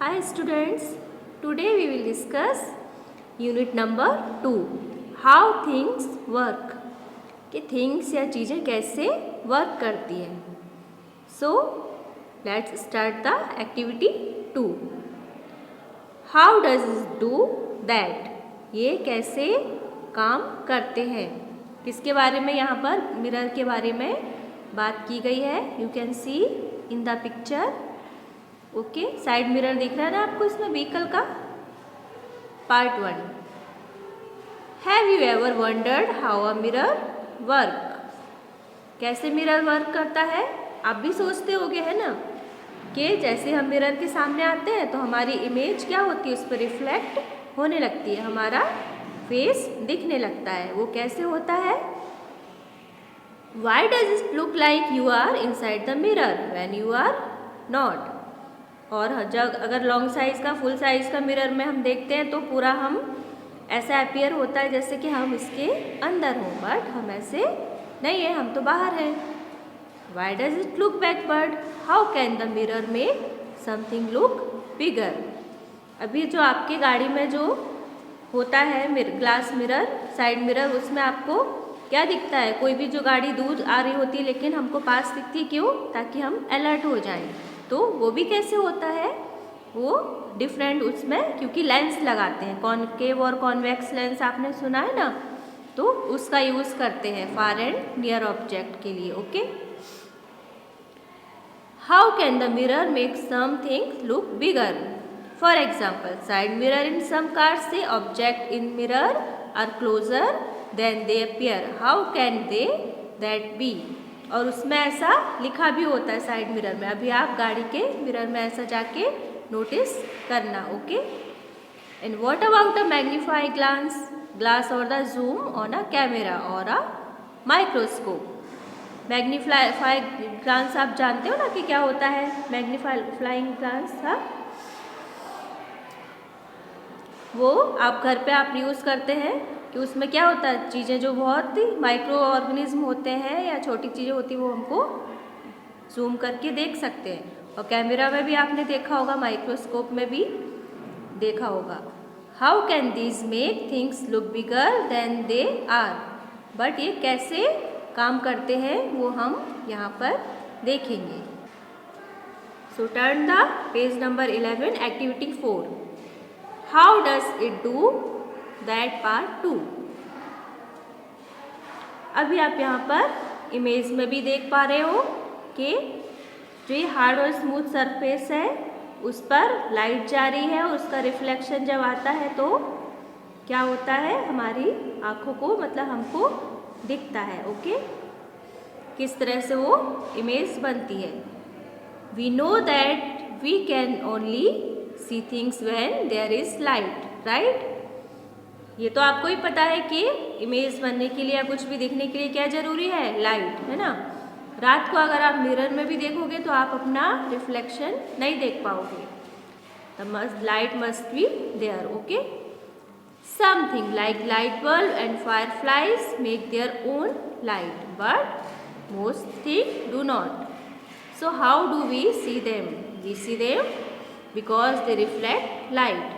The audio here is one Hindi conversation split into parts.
Hi students, today we will discuss unit number 2 how things work कि things या चीज़ें कैसे work करती हैं. So let's start the activity 2. How does it do that? ये कैसे काम करते हैं. किसके बारे में यहाँ पर मिरर के बारे में बात की गई है. You can see in the picture. Okay side mirror दिख रहा है ना आपको इसमें व्हीकल का. Part 1. Have you ever wondered how a mirror work. कैसे मिरर वर्क करता है आप भी सोचते होगे है ना कि जैसे हम मिरर के सामने आते हैं तो हमारी इमेज क्या होती है उस पर रिफ्लेक्ट होने लगती है, हमारा फेस दिखने लगता है. वो कैसे होता है. Why does it look like you are inside the mirror when you are not. और जब अगर लॉन्ग साइज़ का फुल साइज़ का मिरर में हम देखते हैं तो पूरा हम ऐसा अपीयर होता है जैसे कि हम इसके अंदर हों, बट हम ऐसे नहीं है, हम तो बाहर हैं. Y does it look backward. How can the mirror make something look बिगर. अभी जो आपके गाड़ी में जो होता है ग्लास मिरर साइड मिरर उसमें आपको क्या दिखता है. कोई भी जो गाड़ी दूर आ रही होती है लेकिन हमको पास दिखती है, क्यों, ताकि हम अलर्ट हो जाएं. तो वो भी कैसे होता है, वो डिफरेंट उसमें क्योंकि लेंस लगाते हैं, कॉनकेव और कॉन्वेक्स लेंस आपने सुना है ना, तो उसका यूज़ करते हैं फार एंड नियर ऑब्जेक्ट के लिए. Okay. How can the mirror make something look bigger. For example side mirror in some cars से object in mirror are closer than they appear. How can they that be. और उसमें ऐसा लिखा भी होता है साइड मिरर में. अभी आप गाड़ी के मिरर में ऐसा जाके नोटिस करना. Okay. And what about a magnify glass or the zoom on a camera or a microscope. Magnify glass आप जानते हो ना कि क्या होता है. मैग्नीफाइंग ग्लास था वो आप घर पे आप यूज़ करते हैं कि उसमें क्या होता है, चीज़ें जो बहुत ही माइक्रो ऑर्गेनिज्म होते हैं या छोटी चीज़ें होती हैं वो हमको जूम करके देख सकते हैं. और कैमरा में भी आपने देखा होगा, माइक्रोस्कोप में भी देखा होगा. How can these make things look bigger than they are. But ये कैसे काम करते हैं वो हम यहाँ पर देखेंगे. सो turn the page number 11 activity 4. How does it do that part 2. अभी आप यहाँ पर इमेज में भी देख पा रहे हो कि जो ये हार्ड और स्मूथ सरफेस है उस पर लाइट जा रही है और उसका रिफ्लेक्शन जब आता है तो क्या होता है, हमारी आँखों को मतलब हमको दिखता है. ओके. किस तरह से वो इमेज बनती है. We know that we can only see things when there is light. Right. ये तो आपको ही पता है कि इमेज बनने के लिए या कुछ भी दिखने के लिए क्या ज़रूरी है, लाइट, है ना. रात को अगर आप मिरर में भी देखोगे तो आप अपना रिफ्लेक्शन नहीं देख पाओगे. The light must be there. Okay. Something like light bulb and fireflies make their own light but most thing do not. So how do we see them. We see them because they reflect light.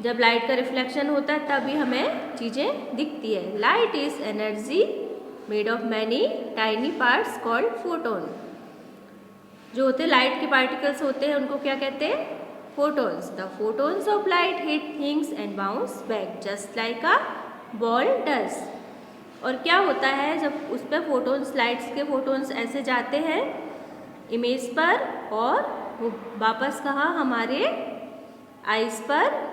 जब लाइट का रिफ्लेक्शन होता है तभी हमें चीज़ें दिखती है. Light is energy made of many tiny parts called photon. जो होते हैं लाइट के पार्टिकल्स होते हैं उनको क्या कहते हैं, photons. The photons of light hit things and bounce back just like a ball does. और क्या होता है जब उस पर फोटोन्स, लाइट्स के फोटोन्स ऐसे जाते हैं इमेज पर और वो वापस कहाँ हमारे आइज पर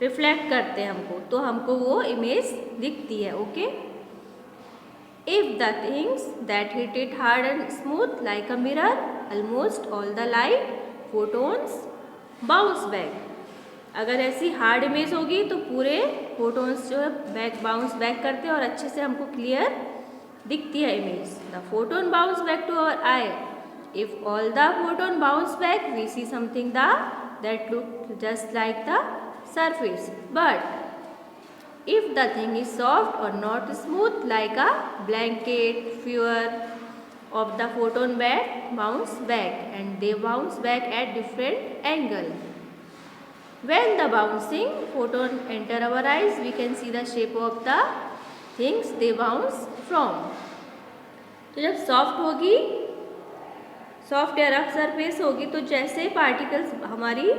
रिफ्लेक्ट करते हैं हमको, तो हमको वो इमेज दिखती है. Okay. If the things that hit it hard and smooth like a mirror almost all the light photons bounce back. अगर ऐसी हार्ड इमेज होगी तो पूरे फोटोन्स जो है बैक बाउंस बैक करते हैं और अच्छे से हमको क्लियर दिखती है image. The photon bounce back to our eye. If all the photon bounce back we see something that look just like the surface. But if the thing is soft or not smooth like a blanket, fur, of the photon bounce back, and they bounce back at different angle. When the bouncing photon enter our eyes, we can see the shape of the things they bounce from. तो जब सॉफ्ट होगी, सॉफ्ट या रफ सरफेस होगी, तो जैसे पार्टिकल्स हमारी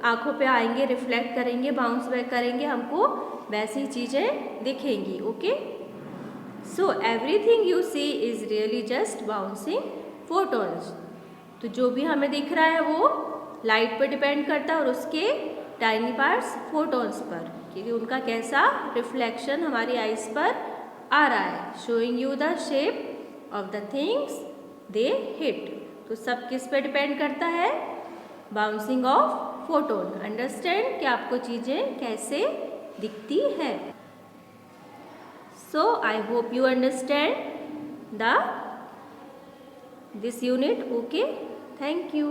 आँखों पे आएंगे, रिफ्लेक्ट करेंगे, बाउंस बैक करेंगे, हमको वैसी चीज़ें दिखेंगी. Okay, so everything you see is really just bouncing photons. तो जो भी हमें दिख रहा है वो लाइट पर डिपेंड करता है और उसके टाइनी पार्ट्स फोटोन्स पर, क्योंकि उनका कैसा रिफ्लेक्शन हमारी आइज पर आ रहा है. Showing you the shape of the things they hit. तो सब किस पे डिपेंड करता है? Bouncing off photon. अंडरस्टैंड कि आपको चीज़ें कैसे दिखती है. So I hope you understand this unit. Okay, thank you.